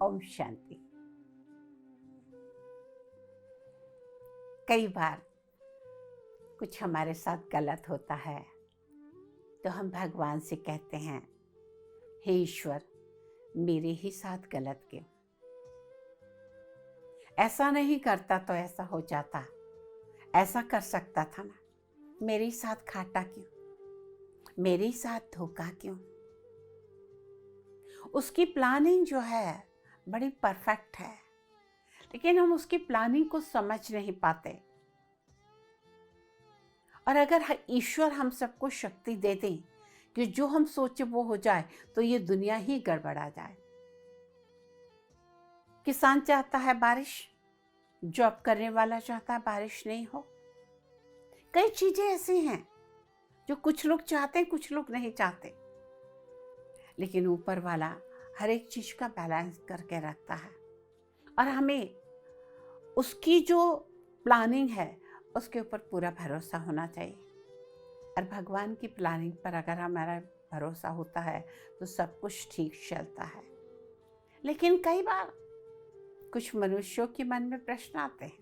ओम शांति। कई बार कुछ हमारे साथ गलत होता है तो हम भगवान से कहते हैं, हे ईश्वर, मेरे ही साथ गलत क्यों? ऐसा नहीं करता तो ऐसा हो जाता, ऐसा कर सकता था ना, मेरे साथ घाटा क्यों, मेरे साथ धोखा क्यों? उसकी प्लानिंग जो है बड़ी परफेक्ट है, लेकिन हम उसकी प्लानिंग को समझ नहीं पाते। और अगर ईश्वर हम सबको शक्ति दे दें कि जो हम सोचे वो हो जाए, तो ये दुनिया ही गड़बड़ा जाए। किसान चाहता है बारिश, जॉब करने वाला चाहता है बारिश नहीं हो। कई चीजें ऐसी हैं जो कुछ लोग चाहते हैं, कुछ लोग नहीं चाहते, लेकिन ऊपर वाला हर एक चीज का बैलेंस करके रखता है। और हमें उसकी जो प्लानिंग है उसके ऊपर पूरा भरोसा होना चाहिए। और भगवान की प्लानिंग पर अगर हमारा भरोसा होता है तो सब कुछ ठीक चलता है। लेकिन कई बार कुछ मनुष्यों के मन में प्रश्न आते हैं।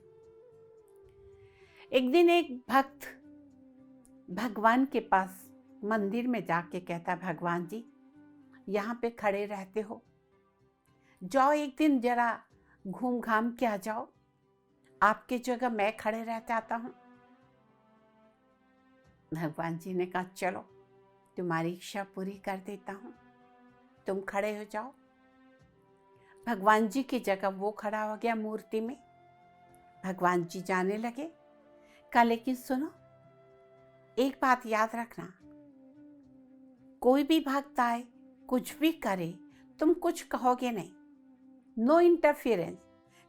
एक दिन एक भक्त भगवान के पास मंदिर में जाके कहता, भगवान जी, यहाँ पे खड़े रहते हो, जाओ एक दिन जरा घूम घाम के आ जाओ, आपकी जगह मैं खड़े रह जाता हूँ। भगवान जी ने कहा, चलो तुम्हारी इच्छा पूरी कर देता हूँ, तुम खड़े हो जाओ। भगवान जी की जगह वो खड़ा हो गया मूर्ति में। भगवान जी जाने लगे। कहा, लेकिन सुनो, एक बात याद रखना, कोई भी भक्त आए कुछ भी करे, तुम कुछ कहोगे नहीं, नो इंटरफियरेंस।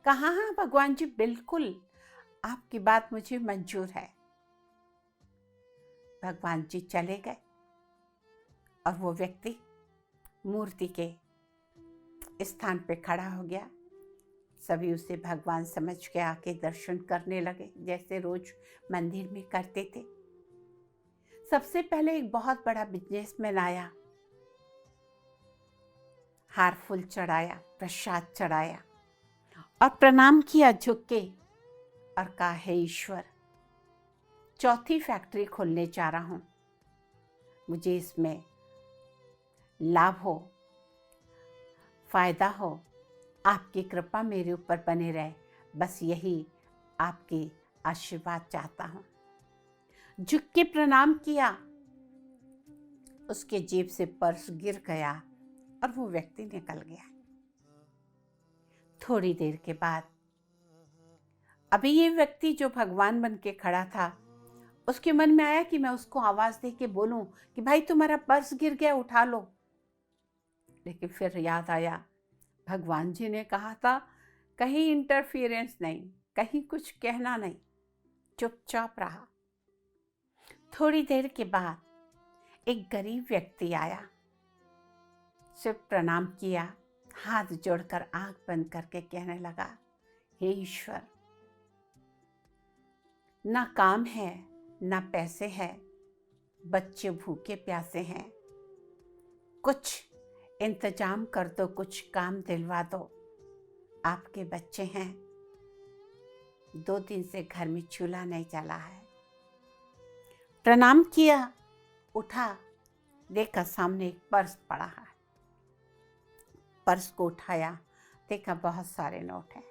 कहा, हाँ भगवान जी, बिल्कुल आपकी बात मुझे मंजूर है। भगवान जी चले गए और वो व्यक्ति मूर्ति के स्थान पे खड़ा हो गया। सभी उसे भगवान समझ के आके दर्शन करने लगे, जैसे रोज मंदिर में करते थे। सबसे पहले एक बहुत बड़ा बिजनेसमैन आया, हार फूल चढ़ाया, प्रसाद चढ़ाया और प्रणाम किया झुक के, और कहा, हे ईश्वर, चौथी फैक्ट्री खोलने जा रहा हूं, मुझे इसमें लाभ हो, फायदा हो, आपकी कृपा मेरे ऊपर बने रहे, बस यही आपकी आशीर्वाद चाहता हूं। झुक के प्रणाम किया। उसके जेब से पर्स गिर गया और वो व्यक्ति निकल गया। थोड़ी देर के बाद अभी ये व्यक्ति जो भगवान बन के खड़ा था, उसके मन में आया कि मैं उसको आवाज दे के बोलूं कि भाई तुम्हारा पर्स गिर गया, उठा लो। लेकिन फिर याद आया, भगवान जी ने कहा था कहीं इंटरफियरेंस नहीं, कहीं कुछ कहना नहीं, चुपचाप रहा। थोड़ी देर के बाद एक गरीब व्यक्ति आया, सिर्फ प्रणाम किया, हाथ जोड़कर आंख बंद करके कहने लगा, हे ईश्वर, ना काम है ना पैसे हैं, बच्चे भूखे प्यासे हैं, कुछ इंतजाम कर दो, कुछ काम दिलवा दो, आपके बच्चे हैं, 2 दिन से घर में चूल्हा नहीं जला है। प्रणाम किया, उठा, देखा सामने एक पर्स पड़ा है। पर्स को उठाया, देखा बहुत सारे नोट हैं।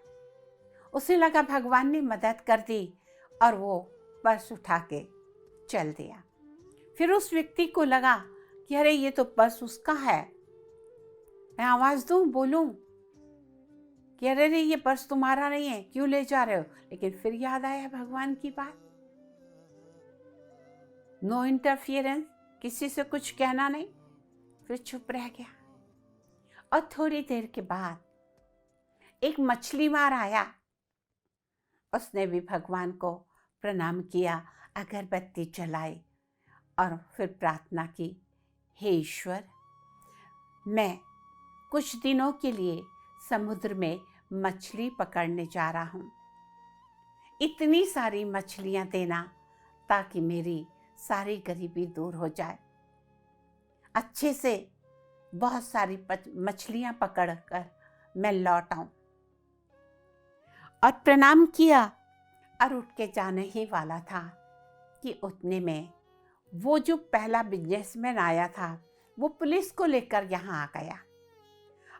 उसे लगा भगवान ने मदद कर दी और वो पर्स उठा के चल दिया। फिर उस व्यक्ति को लगा कि अरे ये तो पर्स उसका है, मैं आवाज दूं, बोलूं कि अरे रे ये पर्स तुम्हारा नहीं है, क्यों ले जा रहे हो? लेकिन फिर याद आया भगवान की बात, नो इंटरफियरेंस, किसी से कुछ कहना नहीं। फिर चुप रह गया। और थोड़ी देर के बाद एक मछली मार आया, उसने भी भगवान को प्रणाम किया, अगरबत्ती जलाई और फिर प्रार्थना की, हे ईश्वर, मैं कुछ दिनों के लिए समुद्र में मछली पकड़ने जा रहा हूं, इतनी सारी मछलियां देना ताकि मेरी सारी गरीबी दूर हो जाए। अच्छे से बहुत सारी मछलियां पकड़कर मैं लौट आऊं। और प्रणाम किया और उठ के जाने ही वाला था कि उतने में वो जो पहला बिजनेसमैन आया था वो पुलिस को लेकर यहाँ आ गया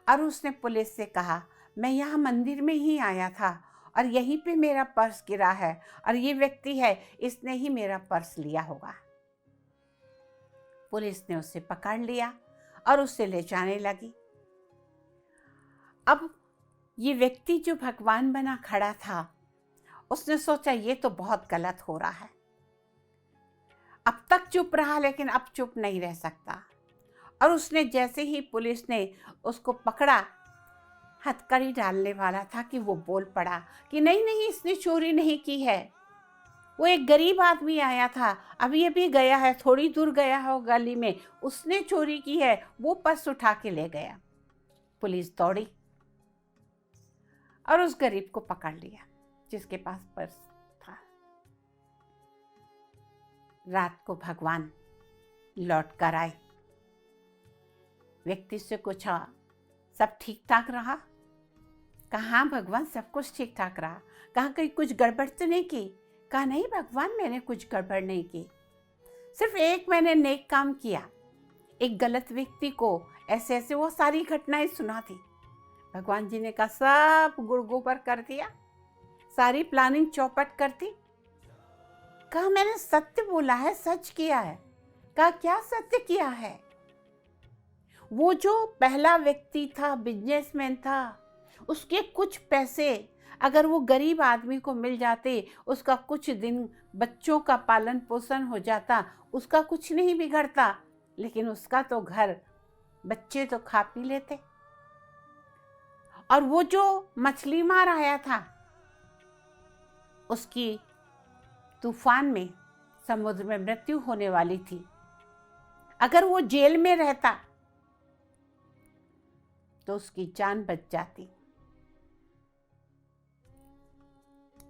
और उसने पुलिस से कहा, मैं यहाँ मंदिर में ही आया था और यहीं पे मेरा पर्स गिरा है और ये व्यक्ति है, इसने ही मेरा पर्स लिया होगा। पुलिस ने उसे पकड़ लिया और उसे ले जाने लगी। अब ये व्यक्ति जो भगवान बना खड़ा था, उसने सोचा ये तो बहुत गलत हो रहा है। अब तक चुप रहा लेकिन अब चुप नहीं रह सकता। और उसने जैसे ही पुलिस ने उसको पकड़ा, हथकड़ी डालने वाला था कि वो बोल पड़ा कि नहीं नहीं, इसने चोरी नहीं की है। वो एक गरीब आदमी आया था, अभी अभी गया है, थोड़ी दूर गया हो गली में, उसने चोरी की है, वो पर्स उठा के ले गया। पुलिस दौड़ी और उस गरीब को पकड़ लिया जिसके पास पर्स था। रात को भगवान लौट कर आए। व्यक्ति से पूछा, सब ठीक ठाक रहा? कहा हाँ भगवान, सब कुछ ठीक ठाक रहा। कहा कहीं कुछ गड़बड़ तो नहीं की? कहा नहीं भगवान, मैंने कुछ गड़बड़ नहीं की, सिर्फ एक मैंने नेक काम किया। एक गलत व्यक्ति को ऐसे ऐसे वो सारी घटनाएं सुना थी। भगवान जी ने कहा सब गुड़ गोबर कर दिया, सारी प्लानिंग चौपट कर दी। कहा मैंने सत्य बोला है, सच किया है। कहा क्या सत्य किया है? वो जो पहला व्यक्ति था, बिजनेसमैन था, उसके कुछ पैसे अगर वो गरीब आदमी को मिल जाते, उसका कुछ दिन बच्चों का पालन पोषण हो जाता, उसका कुछ नहीं बिगड़ता, लेकिन उसका तो घर बच्चे तो खा पी लेते। और वो जो मछली मार आया था, उसकी तूफान में समुद्र में मृत्यु होने वाली थी। अगर वो जेल में रहता तो उसकी जान बच जाती।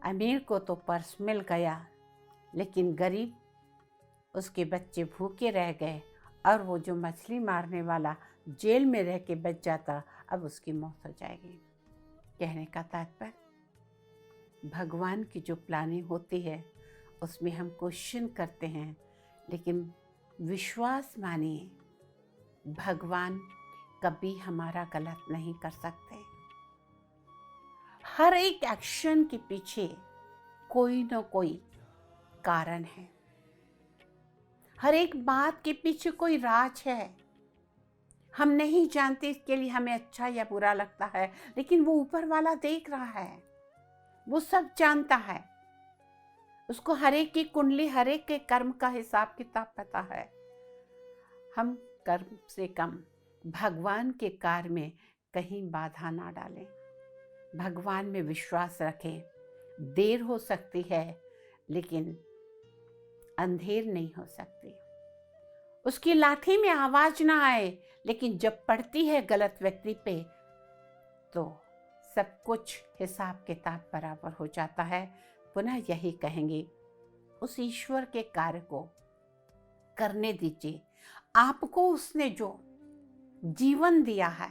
अमीर को तो पर्स मिल गया, लेकिन गरीब, उसके बच्चे भूखे रह गए और वो जो मछली मारने वाला जेल में रह के बच जाता, अब उसकी मौत हो जाएगी। कहने का तात्पर्य, भगवान की जो प्लानिंग होती है उसमें हम क्वेश्चन करते हैं, लेकिन विश्वास मानिए, भगवान कभी हमारा गलत नहीं कर सकते। हर एक एक्शन के पीछे कोई न कोई कारण है, हर एक बात के पीछे कोई राज है। हम नहीं जानते, इसके लिए हमें अच्छा या बुरा लगता है, लेकिन वो ऊपर वाला देख रहा है, वो सब जानता है। उसको हर एक की कुंडली, हर एक के कर्म का हिसाब किताब पता है। हम कर्म से कम भगवान के कार्य में कहीं बाधा ना डालें, भगवान में विश्वास रखें। देर हो सकती है लेकिन अंधेर नहीं हो सकती। उसकी लाठी में आवाज ना आए, लेकिन जब पड़ती है गलत व्यक्ति पे तो सब कुछ हिसाब किताब बराबर हो जाता है। पुनः यही कहेंगे, उस ईश्वर के कार्य को करने दीजिए। आपको उसने जो जीवन दिया है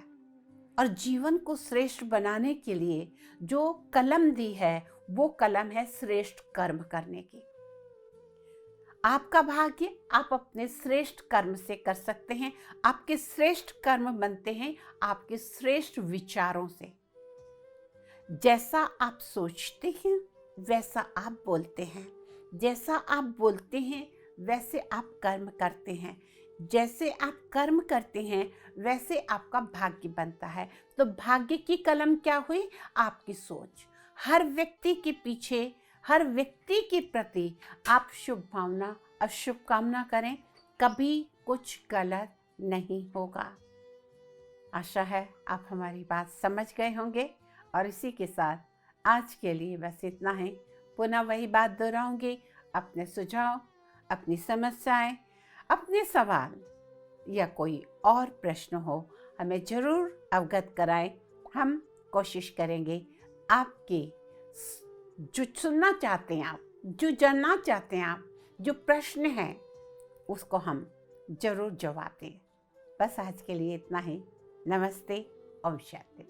और जीवन को श्रेष्ठ बनाने के लिए जो कलम दी है, वो कलम है श्रेष्ठ कर्म करने की। आपका भाग्य आप अपने श्रेष्ठ कर्म से कर सकते हैं। आपके श्रेष्ठ कर्म बनते हैं आपके श्रेष्ठ विचारों से। जैसा आप सोचते हैं वैसा आप बोलते हैं, जैसा आप बोलते हैं वैसे आप कर्म करते हैं, जैसे आप कर्म करते हैं वैसे आपका भाग्य बनता है। तो भाग्य की कलम क्या हुई? आपकी सोच। हर व्यक्ति के पीछे, हर व्यक्ति के प्रति आप शुभ भावना और शुभकामना करें, कभी कुछ गलत नहीं होगा। आशा है आप हमारी बात समझ गए होंगे। और इसी के साथ आज के लिए बस इतना ही। पुनः वही बात दोहराऊंगी, अपने सुझाव, अपनी समस्याएं, अपने सवाल या कोई और प्रश्न हो हमें ज़रूर अवगत कराएं। हम कोशिश करेंगे आपके जो सुनना चाहते हैं आप, जो जानना चाहते हैं आप, जो प्रश्न है उसको हम ज़रूर जवाब दें। बस आज के लिए इतना ही। नमस्ते, ओम शांति।